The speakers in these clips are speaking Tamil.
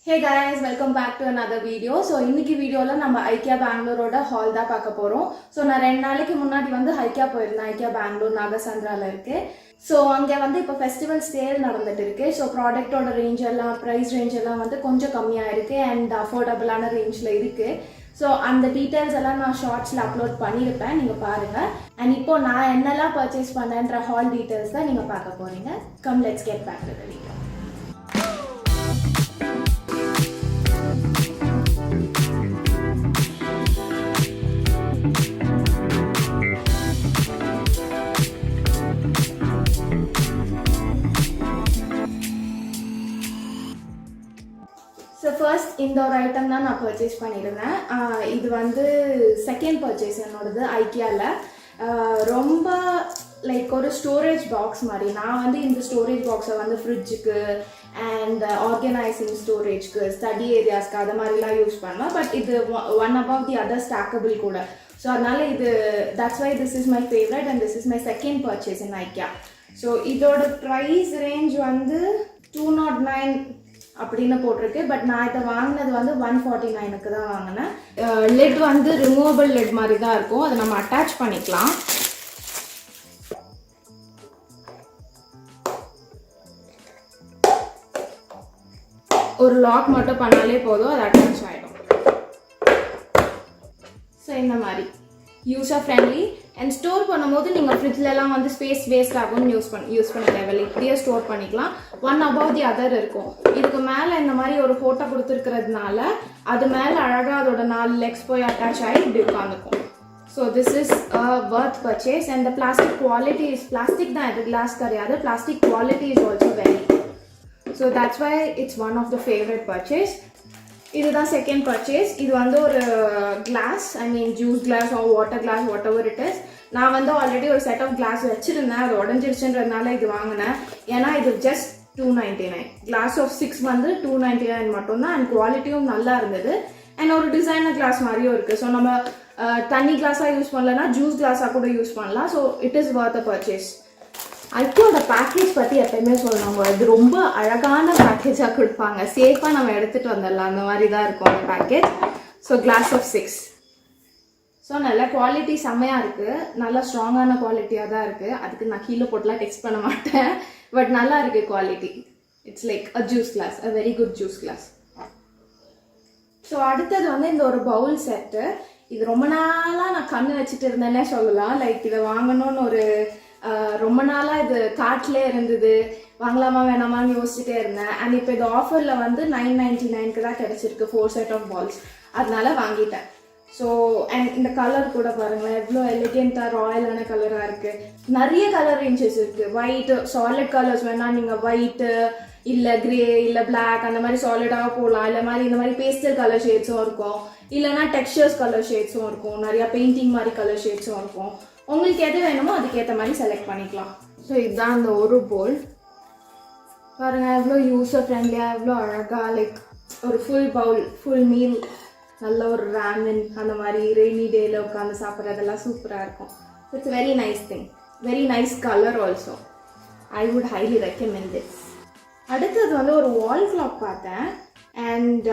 Hey guys, welcome back to another video. So இன்னைக்கு வீடியோல நம்ம IKEA பெங்களூரோட ஹால் தான் பார்க்க போறோம். So நான் 2 நாளைக்கு முன்னாடி வந்து IKEA போயிருந்தேன். IKEA பெங்களூர் நாகசந்திரால இருக்கு. So அங்க வந்து இப்போ ஃபெஸ்டிவல் சேல் நடந்துட்டு இருக்கு. So ப்ராடக்ட்டோட ரேஞ்ச் எல்லாம் பிரைஸ் ரேஞ்ச் எல்லாம் வந்து கொஞ்சம் கம்மியா இருக்கு and அஃபோர்டபிளான ரேஞ்ச்ல இருக்கு. So அந்த டீடைல்ஸ் எல்லாம் நான் ஷார்ட்ஸ்ல அப்லோட் பண்ணிருப்பேன், நீங்க பாருங்க. and இப்போ நான் என்னெல்லாம் பர்ச்சேஸ் பண்ணேன்ற ஹால் டீடைல்ஸ் தான் நீங்க பார்க்க போறீங்க. Come let's get back to the video. So first இந்த ஒரு ஐட்டம் தான் நான் பர்ச்சேஸ் பண்ணியிருந்தேன். இது வந்து செகண்ட் பர்ச்சேஸ் என்னோடது ஐக்கியாவில். ரொம்ப லைக் ஒரு ஸ்டோரேஜ் பாக்ஸ் மாதிரி. நான் வந்து இந்த ஸ்டோரேஜ் பாக்ஸை வந்து ஃப்ரிட்ஜுக்கு அண்ட் ஆர்கனைசிங் ஸ்டோரேஜ்க்கு ஸ்டடி ஏரியாஸ்க்கு அது மாதிரிலாம் யூஸ் பண்ணுவேன். பட் இது one above the other stackable கூட. ஸோ அதனால இது that's why this is my favourite and this is my second purchase in IKEA. So இதோட ப்ரைஸ் ரேஞ்ச் வந்து 209 அப்படின்னு போட்டிருக்கு. பட் நான் இதை வாங்கினது வந்து 149க்கு தான் வாங்கினேன். லெட் வந்து ரிமூவபிள் லெட் மாதிரி தான் இருக்கும், அதை நம்ம அட்டாச் பண்ணிக்கலாம். ஒரு லாக் மட்டும் பண்ணாலே போதும், அது அட்டாச் ஆகிடும். ஸோ இந்த மாதிரி யூஸர் ஃப்ரெண்ட்லி அண்ட் ஸ்டோர் பண்ணும்போது நீங்கள் ஃப்ரிட்ஜ்லலாம் வந்து ஸ்பேஸ் வேஸ்ட் ஆகும்னு யூஸ் பண்ண தேவையில்லை. இப்படியே ஸ்டோர் பண்ணிக்கலாம். ஒன் அபவ் தி அதர் இருக்கும். இதுக்கு மேலே இந்த மாதிரி ஒரு ஃபோட்டோ கொடுத்துருக்கிறதுனால அது மேலே அழகாக அதோட 4 லெக்ஸ் போய் அட்டாச் ஆகி இப்படி உட்காந்துக்கும். So this is a worth purchase and the plastic quality is plastic தான், இது கிளாஸ் கிடையாது. Plastic quality is also very. So that's why it's one of the favourite purchase. இதுதான் செகண்ட் பர்ச்சேஸ். இது வந்து ஒரு glass, I mean juice glass or water glass, whatever it is இஸ். நான் வந்து ஆல்ரெடி ஒரு செட் ஆஃப் கிளாஸ் வச்சுருந்தேன், அது உடஞ்சிருச்சுன்றதுனால இது வாங்கினேன். ஏன்னா இது ஜஸ்ட் 299. கிளாஸ் ஆஃப் 6 வந்து 299 மட்டும்தான். அண்ட் குவாலிட்டியும் நல்லா இருந்தது. அண்ட் ஒரு டிசைனர் கிளாஸ் மாதிரியும் இருக்குது. ஸோ நம்ம தண்ணி கிளாஸாக யூஸ் பண்ணலன்னா ஜூஸ் கிளாஸாக கூட யூஸ் பண்ணலாம். So it is worth a purchase. ஐக்கியோட பேக்கேஜ் பற்றி எப்பயுமே சொல்லுவாங்க, இது ரொம்ப அழகான பேக்கேஜாக கொடுப்பாங்க. சேஃபாக நம்ம எடுத்துகிட்டு வந்துடலாம், அந்த மாதிரி தான் இருக்கும் அந்த package. So glass of 6. So நல்ல குவாலிட்டி செம்மையாக இருக்குது, நல்லா ஸ்ட்ராங்கான குவாலிட்டியாக தான் இருக்குது. அதுக்கு நான் கீழே போட்டுலாம் டெக்ஸ்ட் பண்ண மாட்டேன். பட் நல்லா இருக்குது quality. It's like a juice class, a very good juice class. So அடுத்தது வந்து இந்த ஒரு பவுல் செட்டு. இது ரொம்ப நாளாக நான் கண்ணு வச்சுட்டு இருந்தேன்னே சொல்லலாம். லைக் இதை வாங்கணும்னு ஒரு ரொம்ப நாளாக இது காட்டிலே இருந்தது, வாங்கலாமா வேணாமான்னு யோசிச்சுட்டே இருந்தேன். அண்ட் இப்போ இது ஆஃபரில் வந்து 999க்கு தான் கிடச்சிருக்கு 4 செட் ஆஃப் பால்ஸ். அதனால வாங்கிட்டேன். ஸோ அண்ட் இந்த கலர் கூட பாருங்களேன், எவ்வளோ எலிகெண்ட்டாக ராயலான கலராக இருக்குது. நிறைய கலர் ரேஞ்சஸ் இருக்குது. ஒயிட்டு சாலிட் கலர்ஸ் வேணால் நீங்கள் ஒயிட்டு இல்லை கிரே இல்லை பிளாக் அந்த மாதிரி சாலிடாக போகலாம். இல்லை மாதிரி இந்த மாதிரி பேஸ்டல் கலர் ஷேட்ஸும் இருக்கும், இல்லைனா டெக்ஸ்சர்ஸ் கலர் ஷேட்ஸும் இருக்கும், நிறையா பெயிண்டிங் மாதிரி கலர் ஷேட்ஸும் இருக்கும். உங்களுக்கு எது வேணுமோ அதுக்கேற்ற மாதிரி செலக்ட் பண்ணிக்கலாம். ஸோ இதுதான் அந்த ஒரு போல் பாருங்கள், எவ்வளோ யூஸர் ஃப்ரெண்ட்லியாக, எவ்வளோ அழகாக. லைக் ஒரு ஃபுல் பவுல், ஃபுல் மீல், நல்ல ஒரு ராமன் அந்த மாதிரி ரெய்னி டேயில் உட்காந்து சாப்பிட்றதெல்லாம் சூப்பராக இருக்கும். It's very nice thing, very nice colour also. I would highly recommend this. அடுத்தது வந்து ஒரு வால் கிளாக் பார்த்தேன். அண்ட்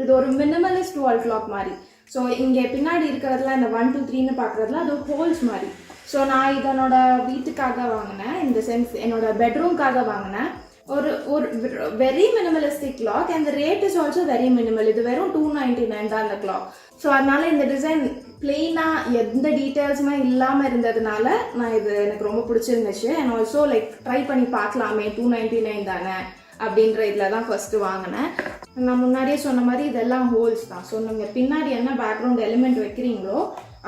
இது ஒரு மினிமலிஸ்ட் வால் கிளாக் மாதிரி. ஸோ இங்கே பின்னாடி இருக்கிறதுல இந்த 1 2 3ன்னு பார்க்குறதுல அது ஹோல்ஸ் மாதிரி. ஸோ நான் இதனோட வீட்டுக்காக வாங்கினேன், இந்த சென்ஸ் என்னோட பெட்ரூம்காக வாங்கினேன். ஒரு ஒரு very minimalistic clock and rate is also very minimal. இது வெறும் 299 தான் அந்த கிளாக். ஸோ அதனால இந்த டிசைன் பிளெயினாக எந்த டீட்டெயில்ஸுமே இல்லாமல் இருந்ததுனால நான் இது எனக்கு ரொம்ப பிடிச்சிருந்துச்சு. அண்ட் ஆல்சோ லைக் ட்ரை பண்ணி பார்க்கலாமே, 299 தானே அப்படின்ற இதில் தான் ஃபஸ்ட்டு வாங்கினேன். நான் முன்னாடியே சொன்ன மாதிரி இதெல்லாம் ஹோல்ஸ் தான். ஸோ நீங்கள் பின்னாடி என்ன பேக்ரவுண்ட் எலிமெண்ட் வைக்கிறீங்களோ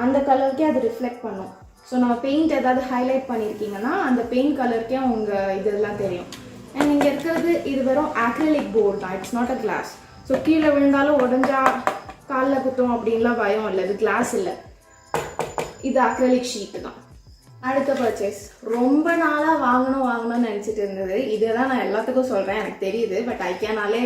அந்த கலருக்கே அது ரிஃப்ளெக்ட் பண்ணும். ஸோ நம்ம பெயிண்ட் ஏதாவது ஹைலைட் பண்ணியிருக்கீங்கன்னா அந்த பெயிண்ட் கலருக்கே உங்கள் இதெல்லாம் தெரியும். அண்ட் இங்கே இருக்கிறது இது வெறும் ஆக்ரிலிக் போர்டு தான், it's not a glass. So கீழே விழுந்தாலும் உடஞ்சா காலில் குத்தும் அப்படின்லாம் பயம் இல்லை, இது கிளாஸ் இல்லை, இது ஆக்ரிலிக் ஷீட்டு தான். அடுத்த பர்ச்சேஸ் ரொம்ப நாளாக வாங்கணும்னு நினச்சிட்டு இருந்தது. இதை தான் நான் எல்லாத்துக்கும் சொல்கிறேன், எனக்கு தெரியுது. பட் ஐக்கியானாலே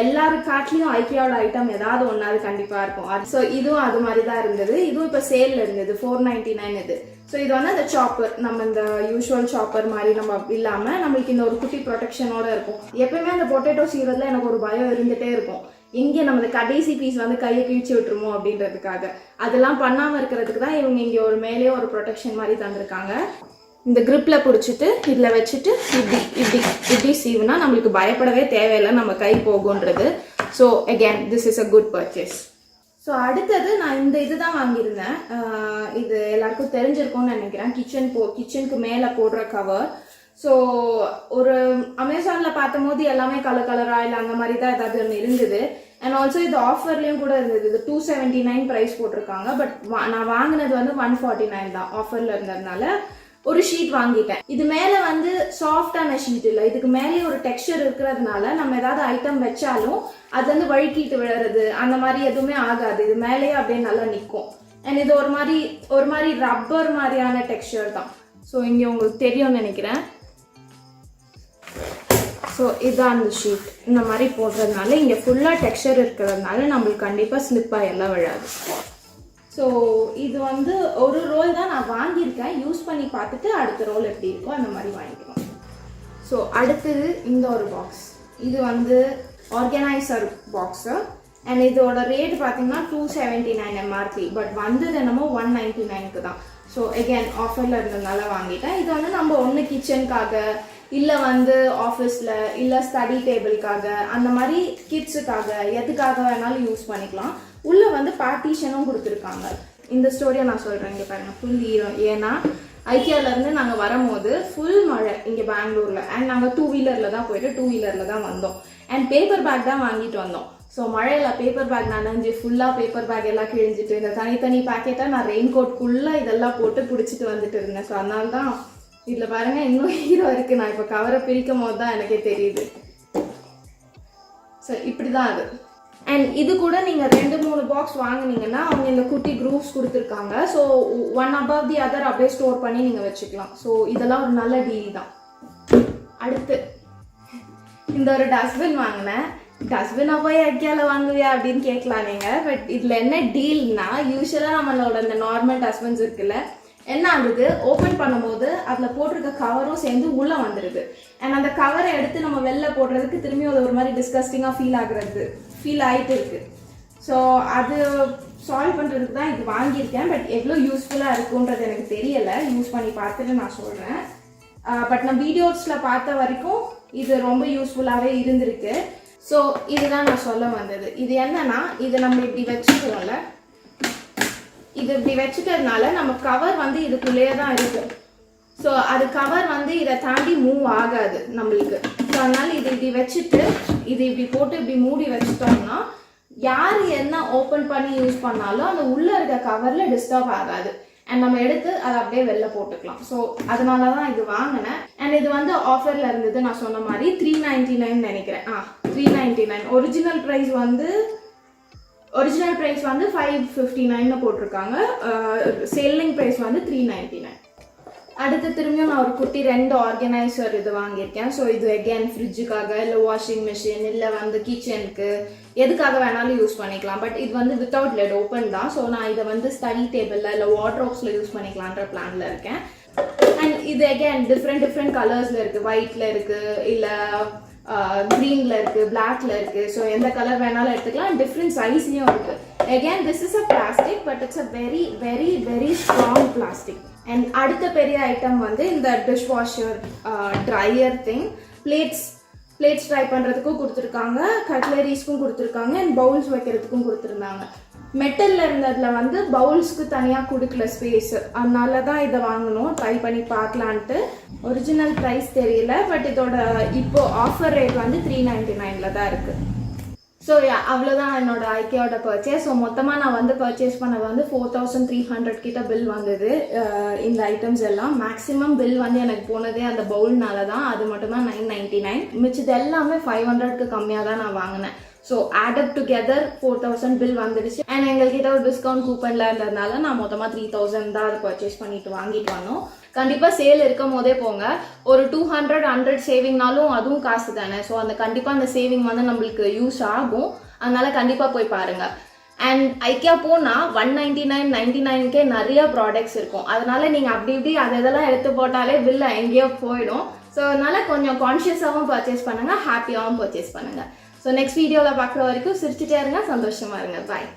எல்லாரும் காட்டிலையும் ஐக்கியாவோட ஐட்டம் ஏதாவது ஒன்றாவது கண்டிப்பாக இருக்கும். ஸோ இதுவும் அது மாதிரி தான் இருந்தது. இதுவும் இப்போ சேலில் இருந்தது, 499 இது. ஸோ இது வந்து அந்த சாப்பர், நம்ம இந்த யூஸ்வல் சாப்பர் மாதிரி நம்ம இல்லாமல் நம்மளுக்கு இந்த ஒரு குட்டி ப்ரொடெக்ஷனோட இருக்கும். எப்பயுமே அந்த பொட்டேட்டோ சீவதில் எனக்கு ஒரு பயம் இருந்துகிட்டே இருக்கும், இங்கே நம்ம கடைசி பீஸ் வந்து கையை கிழிச்சு விட்டுருமோ அப்படின்றதுக்காக. அதெல்லாம் பண்ணாமல் இருக்கிறதுக்கு தான் இவங்க இங்கே ஒரு மேலேயே ஒரு ப்ரொடெக்ஷன் மாதிரி தந்திருக்காங்க. இந்த கிரிப்பில் பிடிச்சிட்டு இதில் வச்சுட்டு இப்படி இப்படி இப்படி சீவுனா நம்மளுக்கு பயப்படவே தேவையில்லை, நம்ம கை போகுன்றது. So again this is a good purchase. So அடுத்தது நான் இந்த இது தான் வாங்கியிருந்தேன். இது எல்லாருக்கும் தெரிஞ்சிருக்கும்னு நினைக்கிறேன், கிச்சனுக்கு மேலே போடுற கவர். ஸோ ஒரு அமேசானில் பார்த்தும் போது எல்லாமே கலராக இல்லை அந்த மாதிரி தான் ஏதாவது ஒன்று இருந்தது. அண்ட் ஆல்சோ இது ஆஃபர்லேயும் கூட இருந்தது. இது 279 ப்ரைஸ் போட்டிருக்காங்க. பட் நான் வாங்கினது வந்து 149 தான் ஆஃபரில் இருந்ததுனால ஒரு ஷீட் வாங்கிட்டேன். இது மேலே வந்து சாஃப்டான ஷீட் இல்லை, இதுக்கு மேலே ஒரு டெக்ஸ்சர் இருக்கிறதுனால நம்ம ஏதாவது ஐட்டம் வச்சாலும் அது வந்து வழுக்கிட்டு விழுறது அந்த மாதிரி எதுவுமே ஆகாது. இது மேலேயே அப்படியே நல்லா நிற்கும். அண்ட் இது ஒரு மாதிரி ரப்பர் மாதிரியான டெக்ஸ்சர் தான். ஸோ இங்கே உங்களுக்கு தெரியும்னு நினைக்கிறேன். ஸோ இதுதான் அந்த ஷீட். இந்த மாதிரி போடுறதுனால இங்கே ஃபுல்லாக டெக்ஸ்சர் இருக்கிறதுனால நம்மளுக்கு கண்டிப்பாக ஸ்லிப்பாக எல்லாம் விழாது. ஸோ இது வந்து ஒரு ரோல் தான் நான் வாங்கியிருக்கேன். யூஸ் பண்ணி பார்த்துட்டு அடுத்த ரோல் எப்படி இருக்கோ அந்த மாதிரி வாங்கிக்கலாம். ஸோ அடுத்தது இந்த ஒரு பாக்ஸ். இது வந்து ஆர்கனைசர் பாக்ஸு. அண்ட் இதோட ரேட் பார்த்தீங்கன்னா 279 MRP. பட் வந்தது என்னமோ 199க்கு தான். ஸோ அகேன் ஆஃபரில் இருந்ததுனால வாங்கிட்டேன். இது வந்து நம்ம ஒன்று கிச்சனுக்காக, இல்லை வந்து ஆஃபீஸில், இல்லை ஸ்டடி டேபிளுக்காக, அந்த மாதிரி கிட்ஸுக்காக எதுக்காக வேணாலும் யூஸ் பண்ணிக்கலாம். உள்ளே வந்து பார்ட்டிஷனும் கொடுத்துருக்காங்க. இந்த ஸ்டோரியை நான் சொல்கிறேன். இங்கே பாருங்கள், ஃபுல் ஈரம். ஏன்னா ஐக்கியாவிலேருந்து நாங்கள் வரும்போது ஃபுல் மழை இங்கே பெங்களூரில். அண்ட் நாங்கள் 2 வீலரில் தான் போயிட்டு 2 வீலரில் தான் வந்தோம். அண்ட் பேப்பர் பேக் தான் வாங்கிட்டு வந்தோம். ஸோ மழையில் பேப்பர் பேக் நனைஞ்சு ஃபுல்லாக பேப்பர் பேக் எல்லாம் கிழிஞ்சிட்டு இந்த தனித்தனி பேக்கெட்டாக நான் ரெயின் கோட்குள்ளே இதெல்லாம் போட்டு பிடிச்சிட்டு வந்துட்டு இருந்தேன். ஸோ அதனால தான் இதில் பாருங்கள் இன்னும் ஈரம் இருக்குது. நான் இப்போ கவரை பிரிக்கும் போது தான் எனக்கே தெரியுது. ஸோ இப்படி தான் அது. அண்ட் இது கூட நீங்கள் 2-3 பாக்ஸ் வாங்கினீங்கன்னா அவங்க இந்த குட்டி குரூப்ஸ் கொடுத்துருக்காங்க. So one above the other அப்படியே ஸ்டோர் பண்ணி நீங்கள் வச்சுக்கலாம். ஸோ இதெல்லாம் ஒரு நல்ல டீல் தான். அடுத்து இந்த ஒரு டஸ்ட்பின் வாங்கினேன். டஸ்ட்பினை போய் ஐக்கியாவில் வாங்குவியா அப்படின்னு கேட்கலாம் நீங்கள். பட் இதில் என்ன டீல்னா, யூஸ்வலாக நம்மளோட இந்த நார்மல் டஸ்ட்பின்ஸ் இருக்குல்ல, என்ன ஆகுது, ஓப்பன் பண்ணும்போது அதில் போட்டிருக்க கவரும் சேர்ந்து உள்ளே வந்துடுது. அண்ட் அந்த கவரை எடுத்து நம்ம வெளில போடுறதுக்கு திரும்பியும் அது ஒரு மாதிரி டிஸ்கஸ்டிங்காக ஃபீல் ஆகிட்டு இருக்கு. ஸோ அது சால்வ் பண்ணுறதுக்கு தான் இது வாங்கியிருக்கேன். பட் எவ்வளோ யூஸ்ஃபுல்லாக இருக்குன்றது எனக்கு தெரியலை. யூஸ் பண்ணி பார்த்துட்டு நான் சொல்கிறேன். பட் நான் வீடியோஸில் பார்த்த வரைக்கும் இது ரொம்ப யூஸ்ஃபுல்லாகவே இருந்திருக்கு. ஸோ இதுதான் நான் சொல்ல வந்தது. இது என்னன்னா, இது நம்ம இப்படி வச்சுக்குவோம்ல, இது இப்படி வச்சுக்கிறதுனால நம்ம கவர் வந்து இதுக்குள்ளேயே தான் இருக்கும். ஸோ அது கவர் வந்து இதை தாண்டி மூவ் ஆகாது நம்மளுக்கு. ஸோ அதனால இது இப்படி வச்சுட்டு இது இப்படி போட்டு இப்படி மூடி வச்சுட்டோம்னா யார் என்ன ஓப்பன் பண்ணி யூஸ் பண்ணாலும் அந்த உள்ளே இருக்க கவரில் டிஸ்டர்ப் ஆகாது. அண்ட் நம்ம எடுத்து அதை அப்படியே வெளில போட்டுக்கலாம். ஸோ அதனால தான் இது வாங்கினேன். அண்ட் இது வந்து ஆஃபரில் இருந்தது. நான் சொன்ன மாதிரி 399 நினைக்கிறேன். 399. ஒரிஜினல் ப்ரைஸ் வந்து 559 போட்டிருக்காங்க. செல்லிங் ப்ரைஸ் வந்து 399. அடுத்து திரும்பியும் நான் ஒரு குட்டி 2 ஆர்கனைசர் இது வாங்கியிருக்கேன். ஸோ இது அகேன் ஃப்ரிட்ஜுக்காக, இல்லை வாஷிங் மிஷின், இல்லை வந்து கிச்சனுக்கு எதுக்காக வேணாலும் யூஸ் பண்ணிக்கலாம். பட் இது வந்து வித்தவுட் லெட் ஓப்பன் தான். ஸோ நான் இதை வந்து ஸ்டடி டேபிளில் இல்லை வார்ட்ரோப்ஸில் யூஸ் பண்ணிக்கலான்ற பிளானில் இருக்கேன். அண்ட் இது அகேன் டிஃப்ரெண்ட் கலர்ஸில் இருக்குது. ஒயிட்டில் இருக்குது, இல்லை க்ரீனில் இருக்குது, பிளாக்ல இருக்குது. ஸோ எந்த கலர் வேணாலும் எடுத்துக்கலாம். டிஃப்ரெண்ட் சைஸ்லேயும் இருக்குது. Again this is a plastic, but it's a very very very strong plastic. And அடுத்த பெரிய ஐட்டம் வந்து இந்த dishwasher dryer thing. Plates dry பண்ணுறதுக்கும் கொடுத்துருக்காங்க, கட்லரிஸ்க்கும் கொடுத்துருக்காங்க, அண்ட் பவுல்ஸ் வைக்கிறதுக்கும் கொடுத்துருந்தாங்க. மெட்டலில் இருந்ததில் வந்து பவுல்ஸ்க்கு தனியாக கொடுக்கல ஸ்பேஸ். அதனால தான் இதை வாங்கணும், ட்ரை பண்ணி பார்க்கலான்ட்டு. ஒரிஜினல் ப்ரைஸ் தெரியல, பட் இதோட இப்போ ஆஃபர் ரேட் வந்து 399 தான் இருக்குது. ஸோ அவ்வளோதான் என்னோட ஐக்கியாவோட பர்ச்சேஸ். ஸோ மொத்தமாக நான் வந்து பர்ச்சேஸ் பண்ணது வந்து 4300 கிட்ட பில் வந்தது. இந்த ஐட்டம்ஸ் எல்லாம் மேக்ஸிமம் பில் வந்து எனக்கு போனதே அந்த பவுல்னால தான். அது மட்டும் தான் 999. மிச்சது எல்லாமே 500க்கு கம்மியாக தான் நான் வாங்கினேன். So add up together 4000 bill வந்துடுச்சு. அண்ட் எங்கள்கிட்ட ஒரு டிஸ்கவுண்ட் கூப்பன்ல இருந்ததுனால நான் மொத்தமாக 3000 தான் அது பர்ச்சேஸ் வாங்கிட்டு வந்தோம். கண்டிப்பாக சேல் இருக்கும் போதே போங்க. ஒரு 200 சேவிங்னாலும் அதுவும் காசு தானே. ஸோ கண்டிப்பாக அந்த சேவிங் வந்து நம்மளுக்கு யூஸ் ஆகும். அதனால கண்டிப்பாக போய் பாருங்க. அண்ட் ஐக்கியா போனால் 199-99 நிறைய ப்ராடக்ட்ஸ் இருக்கும். அதனால நீங்கள் அப்படி இப்படி அதெல்லாம் எடுத்து போட்டாலே பில்ல எங்கேயோ போயிடும். ஸோ அதனால கொஞ்சம் கான்ஷியஸாகவும் பர்ச்சேஸ் பண்ணுங்க, ஹாப்பியாகவும் பர்ச்சேஸ் பண்ணுங்க. ஸோ நெக்ஸ்ட் வீடியோவில் பார்க்குற வரைக்கும் சிரிச்சுட்டே இருங்க, சந்தோஷமா இருங்க. பாய்.